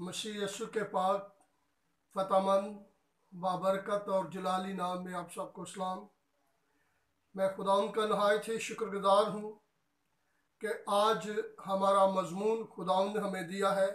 मसीह यीशु के पाक फ़तमंद बाबरकत और जलाली नाम में आप सबको सलाम। मैं खुदाउन का नहायत ही शुक्रगुजार हूँ कि आज हमारा मजमून खुदाउन ने हमें दिया है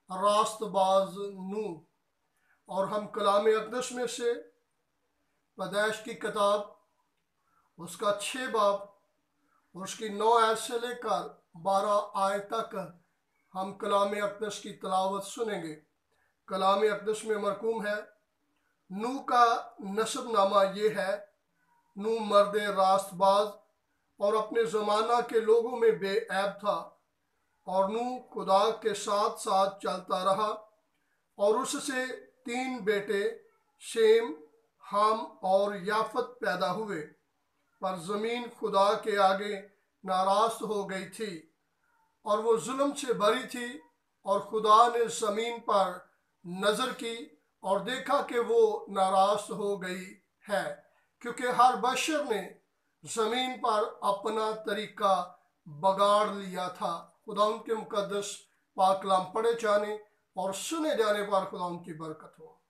रास्तबाज नू, और हम कलाम अक़दस में से पैदाइश की किताब उसका 6 बाब और उसकी 9 आयत से लेकर 12 आयत तक हम कलाम अक़दस की तलावत सुनेंगे। कलाम अक़दस में मरकूम है, नू का नसबनामा ये है, नू मर्द रास्तबाज और अपने ज़माना के लोगों में बेऐब था, और नू खुदा के साथ साथ चलता रहा, और उससे 3 बेटे शेम, हाम और याफत पैदा हुए। पर ज़मीन खुदा के आगे नाराज़ हो गई थी और वो जुल्म से भरी थी, और खुदा ने ज़मीन पर नज़र की और देखा कि वो नाराज़ हो गई है, क्योंकि हर बशर ने ज़मीन पर अपना तरीका बगाड़ लिया था। खुदा उनके मुकद्दस पाक कलाम पढ़े जाने और सुने जाने पर खुदा उनकी बरकत हो।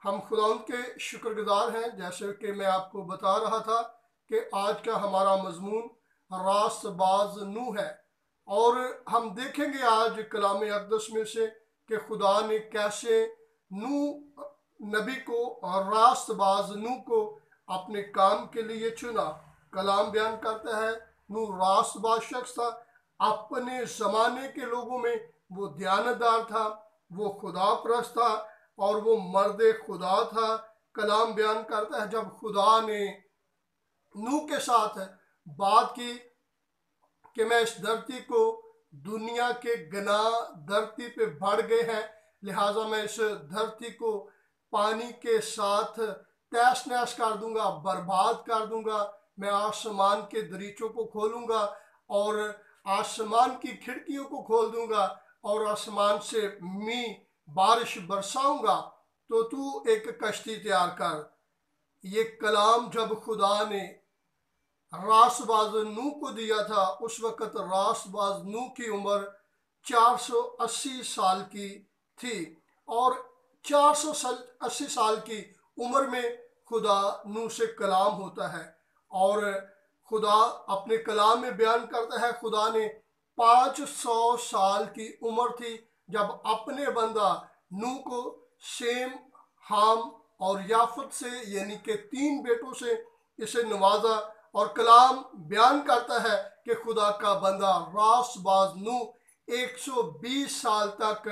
हम खुदा उनके शुक्रगुजार हैं, जैसे कि मैं आपको बता रहा था कि आज का हमारा मजमून रास्तबाज नू है, और हम देखेंगे आज कलाम अक़दस में से कि खुदा ने कैसे नू नबी को और रास्तबाज नू को अपने काम के लिए चुना। कलाम बयान करता है, नू रास्तबाज शख्स था, अपने ज़माने के लोगों में वो दयानतदार था, वो खुदा परस्त था और वो मर्द खुदा था। कलाम बयान करता है, जब खुदा ने नू के साथ बात की कि मैं इस धरती को, दुनिया के गुनाह धरती पे बढ़ गए हैं, लिहाजा मैं इस धरती को पानी के साथ तहस नहस कर दूंगा, बर्बाद कर दूंगा। मैं आसमान के दरीचों को खोलूंगा और आसमान की खिड़कियों को खोल दूंगा और आसमान से मींह बारिश बरसाऊंगा, तो तू एक कश्ती तैयार कर। ये कलाम जब खुदा ने रास्तबाज नू को दिया था, उस वक़्त रास्तबाज नू की उम्र 480 साल की थी, और 480 साल की उम्र में खुदा नू से कलाम होता है। और खुदा अपने कलाम में बयान करता है, खुदा ने 500 साल की उम्र थी जब अपने बंदा नू को शेम, हाम और याफत से, यानी कि 3 बेटों से इसे नवाजा। और कलाम बयान करता है कि खुदा का बंदा रास्तबाज नू 120 साल तक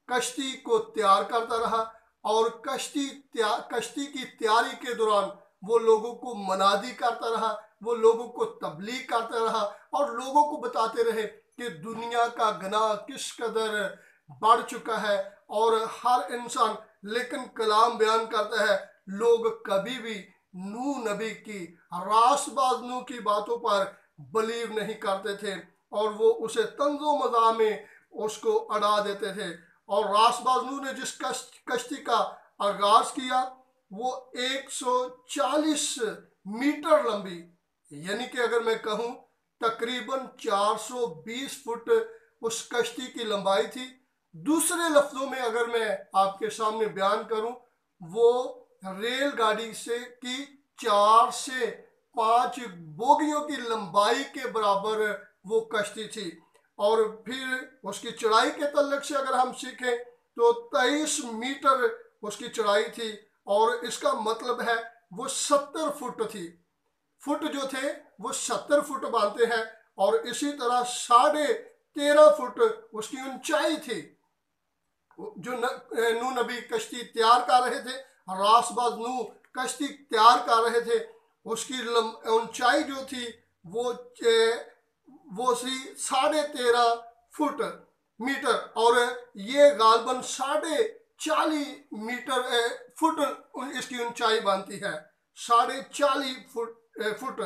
कश्ती को तैयार करता रहा, और कश्ती की तैयारी के दौरान वो लोगों को मनादी करता रहा, वो लोगों को तबलीग करता रहा और लोगों को बताते रहे कि दुनिया का गुनाह किस कदर बढ़ चुका है और हर इंसान। लेकिन कलाम बयान करता है, लोग कभी भी नू नबी की, रास्तबाज नू की बातों पर बिलीव नहीं करते थे, और वो उसे तंजो मज़ाक में उसको अड़ा देते थे। और रास्तबाज नू ने जिस कश्ती का आगाज किया, वो 140 मीटर लंबी, यानी कि अगर मैं कहूँ तकरीबन 420 फुट उस कश्ती की लंबाई थी। दूसरे लफ्ज़ों में अगर मैं आपके सामने बयान करूँ, वो रेलगाड़ी से की 4 से 5 बोगियों की लंबाई के बराबर वो कश्ती थी। और फिर उसकी चढ़ाई के तल्लक से अगर हम सीखें तो 23 मीटर उसकी चढ़ाई थी, और इसका मतलब है वो 70 फुट थी। फुट जो थे वो 70 फुट बनते हैं, और इसी तरह 13.5 फुट उसकी ऊंचाई थी। जो नू नबी कश्ती तैयार कर रहे थे, रास्तबाज नू कश्ती तैयार कर रहे थे, उसकी ऊंचाई जो थी वो सी 13.5 मीटर, और ये गालबन 40.5 फुट इसकी ऊंचाई बनती है, 40.5 फुट।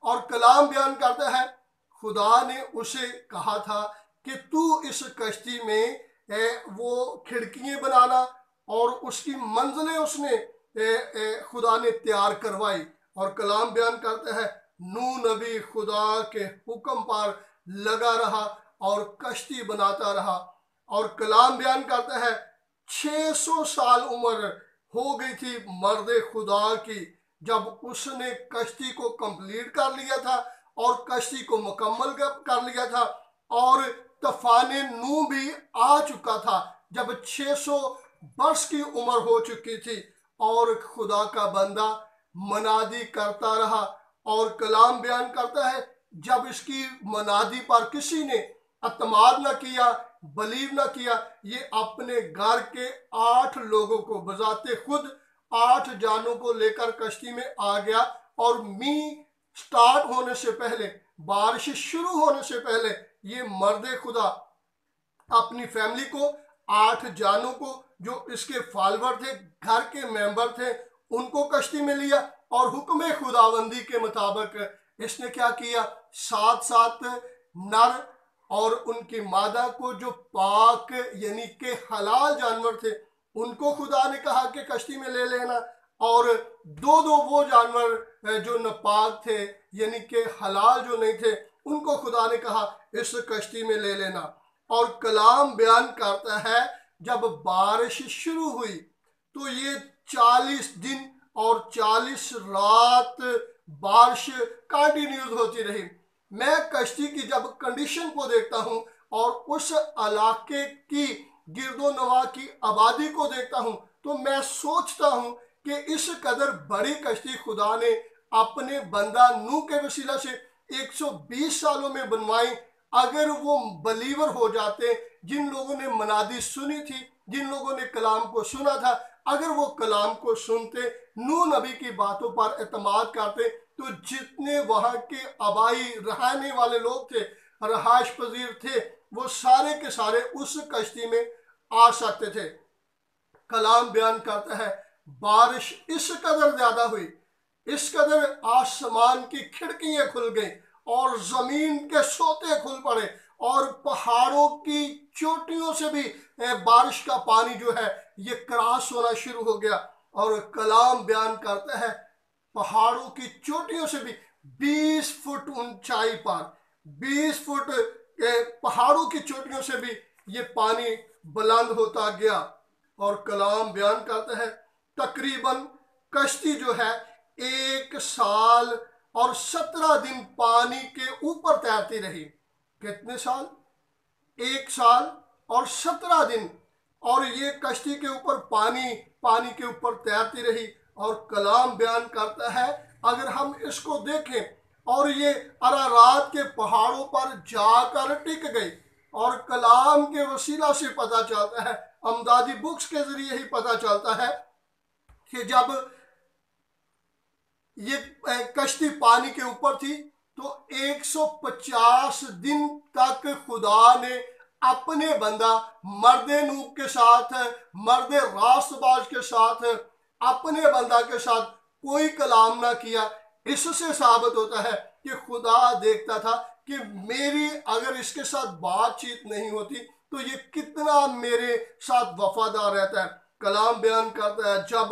और कलाम बयान करता है, खुदा ने उसे कहा था कि तू इस कश्ती में वो खिड़कियाँ बनाना, और उसकी मंजिलें उसने खुदा ने तैयार करवाई। और कलाम बयान करता है, नू नबी खुदा के हुक्म पर लगा रहा और कश्ती बनाता रहा, और कलाम बयान करता है 600 साल उम्र हो गई थी मर्द खुदा की जब उसने कश्ती को कंप्लीट कर लिया था और कश्ती को मुकम्मल कर लिया था और तूफान नू भी आ चुका था जब 600 वर्ष की उम्र हो चुकी थी और खुदा का बंदा मनादी करता रहा। और कलाम बयान करता है जब इसकी मनादी पर किसी ने अतमाद न किया, बलीव न किया, ये अपने घर के 8 लोगों को बजाते खुद 8 जानों को लेकर कश्ती में आ गया और मी स्टार्ट होने से पहले, बारिश शुरू होने से पहले ये मर्द खुदा अपनी फैमिली को 8 जानों को जो इसके फॉलोअर थे, घर के मेंबर थे, उनको कश्ती में लिया और हुक्म खुदाबंदी के मुताबिक इसने क्या किया, 7 नर और उनकी मादा को जो पाक यानी के हलाल जानवर थे उनको खुदा ने कहा कि कश्ती में ले लेना और 2 वो जानवर जो नापाक थे यानी के हलाल जो नहीं थे उनको खुदा ने कहा इस कश्ती में ले लेना। और कलाम बयान करता है जब बारिश शुरू हुई तो ये 40 दिन और 40 रात बारिश कंटिन्यूस होती रही। मैं कश्ती की जब कंडीशन को देखता हूं और उस इलाके की गिरदोनवा की आबादी को देखता हूं तो मैं सोचता हूं कि इस कदर बड़ी कश्ती खुदा ने अपने बंदा नूह के वसीला से 120 सालों में बनवाई। अगर वो बलीवर हो जाते, जिन लोगों ने मनादी सुनी थी, जिन लोगों ने कलाम को सुना था, अगर वो कलाम को सुनते, नूह नबी की बातों पर एतमाद करते, तो जितने वहां के आबाई रहने वाले लोग थे, रहाश पजीर थे, वो सारे के सारे उस कश्ती में आ सकते थे। कलाम बयान करता है बारिश इस कदर ज्यादा हुई, इस कदर आसमान की खिड़कियां खुल गई और जमीन के सोते खुल पड़े और पहाड़ों की चोटियों से भी बारिश का पानी जो है ये क्रॉस होना शुरू हो गया। और कलाम बयान करता है पहाड़ों की चोटियों से भी 20 फुट ऊंचाई पर, 20 फुट पहाड़ों की चोटियों से भी ये पानी बुलंद होता गया। और कलाम बयान करता है तकरीबन कश्ती जो है 1 साल और 17 दिन पानी के ऊपर तैरती रही। कितने साल? 1 साल और 17 दिन। और ये कश्ती के ऊपर पानी के ऊपर तैरती रही। और कलाम बयान करता है अगर हम इसको देखें और ये अरारात के पहाड़ों पर जाकर टिक गई और कलाम के वसीला से पता चलता है, अमदादी बुक्स के जरिए ही पता चलता है कि जब ये कश्ती पानी के ऊपर थी तो 150 दिन तक खुदा ने अपने बंदा मर्द नूह के साथ, मर्द रास्तबाज के साथ, अपने बंदा के साथ कोई कलाम ना किया। इससे साबित होता है कि खुदा देखता था कि मेरी अगर इसके साथ बातचीत नहीं होती तो ये कितना मेरे साथ वफादार रहता है। कलाम बयान करता है जब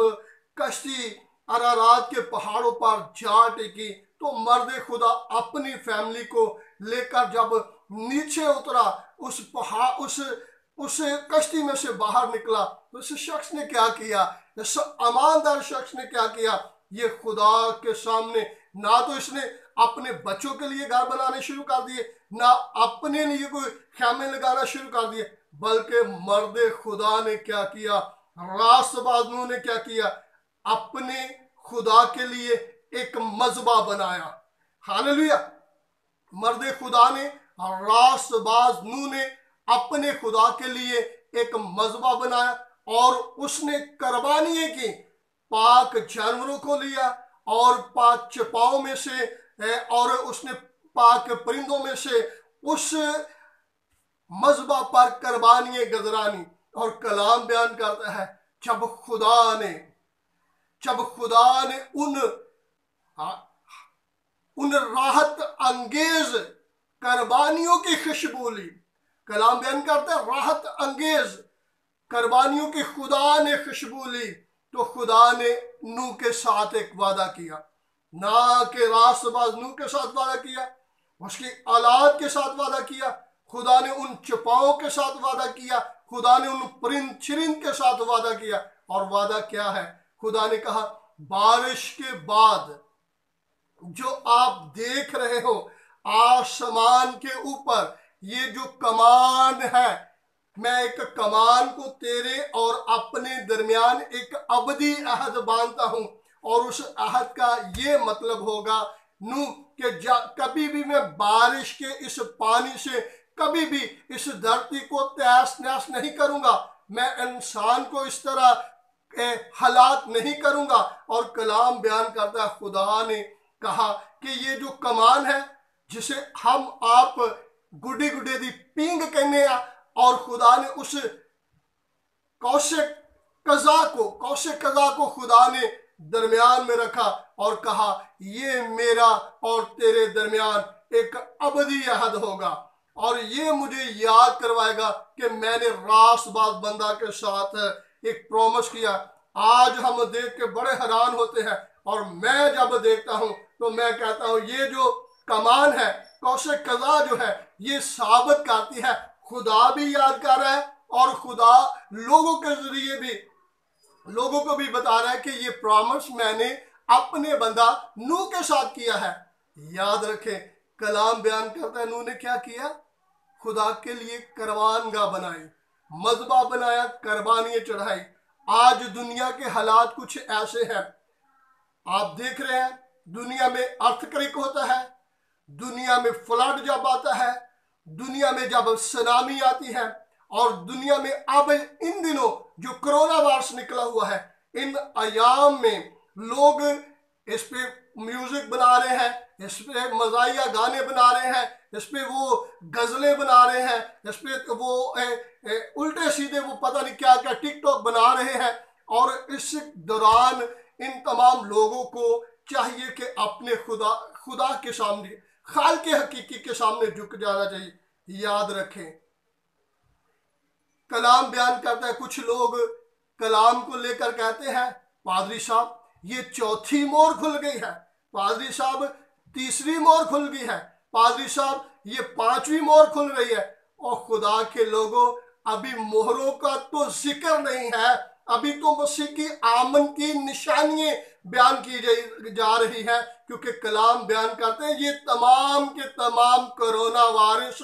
कश्ती अरारात के पहाड़ों पर जा टिकी तो मर्द खुदा अपनी फैमिली को लेकर जब नीचे उतरा, उस कश्ती में से बाहर निकला तो इस शख्स ने क्या किया, इस ईमानदार शख्स ने क्या किया, ये खुदा के सामने ना तो इसने अपने बच्चों के लिए घर बनाने शुरू कर दिए, ना अपने लिए कोई खैमे लगाना शुरू कर दिए, बल्कि मर्द खुदा ने क्या किया, रास्तबाज नूह ने क्या किया, अपने खुदा के लिए एक मज़बा बनाया। हालेलुया। मर्द खुदा ने, रास्तबाज नूह ने अपने खुदा के लिए एक मज़बा बनाया और उसने कुर्बानी की, पाक जानवरों को लिया और पाक चपाओं में से और उसने पाक परिंदों में से उस मज़बा पर कुर्बानी गुजरानी। और कलाम बयान करता है जब खुदा ने उन राहत अंगेज कुर्बानियों की खुशबू ली। कलाम बयान करता है राहत अंगेज कुर्बानियों की खुदा ने खुशबू ली तो खुदा ने नूह के साथ एक वादा किया, ना कि रास्तबाज नूह के साथ वादा किया, उसकी औलाद के साथ वादा किया, खुदा ने उन चपाओं के साथ वादा किया, खुदा ने उन परिंद चिरिंद के साथ वादा किया। और वादा क्या है? खुदा ने कहा बारिश के बाद जो आप देख रहे हो आसमान के ऊपर, ये जो कमान है, मैं एक कमान को तेरे और अपने दरमियान एक अबदी अहद बांधता हूं। और उस अहद का ये मतलब होगा नू कि कभी भी मैं बारिश के इस पानी से कभी भी इस धरती को तहस नहस नहीं करूंगा, मैं इंसान को इस तरह हालात नहीं करूंगा। और कलाम बयान करता है, खुदा ने कहा कि ये जो कमान है जिसे हम आप गुडी गुडे दी पींग कहने आ, और खुदा ने उस कौशिक कज़ा को खुदा ने दरमियान में रखा और कहा ये मेरा और तेरे दरमियान एक अबदी अहद होगा। और ये मुझे याद करवाएगा कि मैंने रास्तबाज बंदा के साथ एक प्रॉमिस किया। आज हम देख के बड़े हैरान होते हैं, और मैं जब देखता हूं तो मैं कहता हूं ये जो कमान है, कौशिक कज़ा जो है, ये साबित करती है खुदा भी याद कर रहा है और खुदा लोगों के जरिए भी लोगों को भी बता रहा है कि ये प्रॉमिस मैंने अपने बंदा नूह के साथ किया है। याद रखें, कलाम बयान करता है नूह ने क्या किया? खुदा के लिए करवानगाह बनाई, मज़बा बनाया, कुर्बानियां चढ़ाई। आज दुनिया के हालात कुछ ऐसे हैं, आप देख रहे हैं दुनिया में अर्थक्वेक होता है, दुनिया में फ्लड जब आता है, दुनिया में जब सुनामी आती है, और दुनिया में अब इन दिनों जो कोरोना वायरस निकला हुआ है, इन अयाम में लोग इस पे म्यूजिक बना रहे हैं, इस पे मज़ाहिया गाने बना रहे हैं, इस पे वो गजलें बना रहे हैं, इस पे वो उल्टे सीधे वो पता नहीं क्या क्या टिकटॉक बना रहे हैं। और इस दौरान इन तमाम लोगों को चाहिए कि अपने खुदा के सामने, खालिक हकीकी के सामने झुक जाना चाहिए। याद रखें, कलाम बयान करता है, कुछ लोग कलाम को लेकर कहते हैं पादरी साहब ये चौथी मोहर खुल गई है, पादरी साहब तीसरी मोहर खुल गई है, पादरी साहब ये पांचवी मोहर खुल रही है। और खुदा के लोगों, अभी मोहरों का तो जिक्र नहीं है, अभी तो मसीह की आमद की निशानियां बयान की जा रही है, क्योंकि कलाम बयान करते हैं ये तमाम के तमाम कोरोना वायरस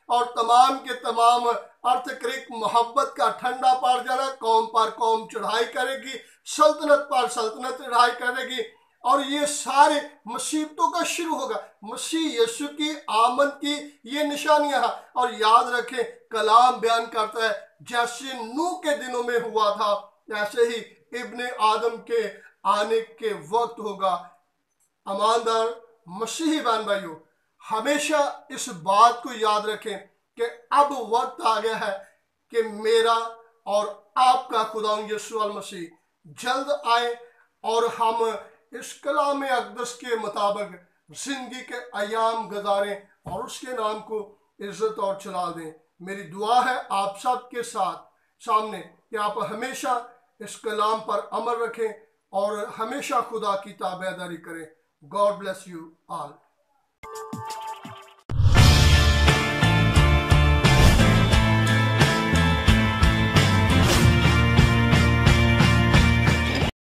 और तमाम के तमाम अर्थक्वेक मोहब्बत का ठंडा पड़ जाना, कौम पर कौम चढ़ाई करेगी, सल्तनत पर सल्तनत चढ़ाई करेगी, और ये सारे मुसीबतों का शुरू होगा। मसीह यीशु की आमद की ये निशानियां हैं। और याद रखें, कलाम बयान करता है जैसे नूह के दिनों में हुआ था, ऐसे ही इब्ने आदम के आने के वक्त होगा। ईमानदार मसीही बहन भाइयों, हमेशा इस बात को याद रखें कि अब वक्त आ गया है कि मेरा और आपका खुदा यीशु मसीह जल्द आए और हम इस कलाम अक़दस के मुताबिक जिंदगी के अयाम गुजारें और उसके नाम को इज्जत और चला दें। मेरी दुआ है आप सब के सामने कि आप हमेशा इस कलाम पर अमल रखें और हमेशा खुदा की ताबेदारी करें। God bless you all.